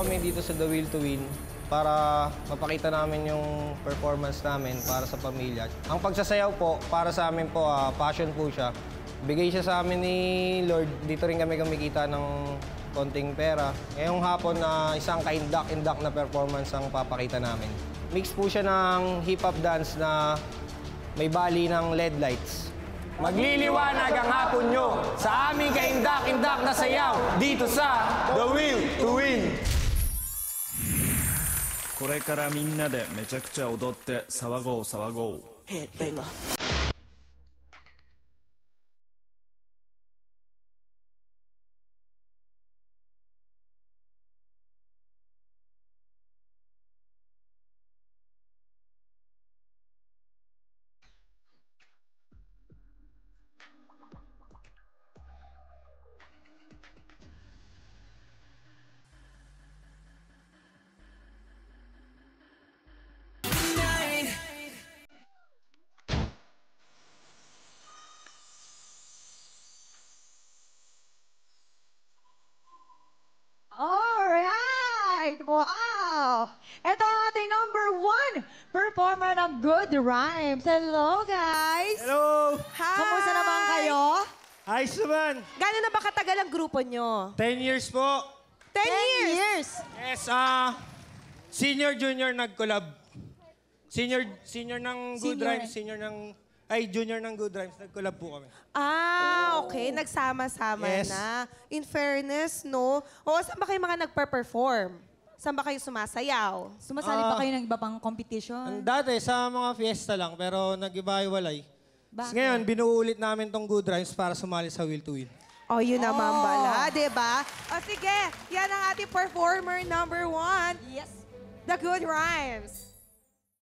kami dito sa The Will to Win para mapakita namin yung performance namin para sa pamilya. Ang pagsasayaw po, para sa amin po, passion po siya. Bigay siya sa amin ni Lord. Dito rin kami kumikita ng konting pera. Ngayong hapon na isang kaindak-indak na performance ang papakita namin. Mix po siya ng hip-hop dance na may bali ng LED lights. Magliliwanag ang hapon nyo sa aming kaindak-indak na sayaw dito sa The Will to Win. これからみんなでめちゃくちゃ踊って騒ごう騒ごう。 Alright! Wow! Ito ang ating number 1 performer ng Good Rhymes. Hello, guys! Hello! Hi! Kamusta naman kayo? Ayos naman. Gano'n na ba katagal ang grupo nyo? 10 years po. 10 years! Yes, senior, junior nag-collab. Senior ng Good Rhymes, junior ng Good Rhymes, nag-collab po kami. Okay. Nagsama-sama Yes. na. In fairness, no? O, saan ba kayo mga nagpa-perform? Saan ba kayo sumasayaw? Sumasali ba kayo ng iba pang competition? Dati, sa mga fiesta lang, pero nag-iba-iwalay. Bakit? Ngayon, binuulit namin tong Good Rhymes para sumali sa Will to Win. O, yun naman bala, di ba? O, sige. Yan ang ating performer number 1, Yes. The Good Rhymes.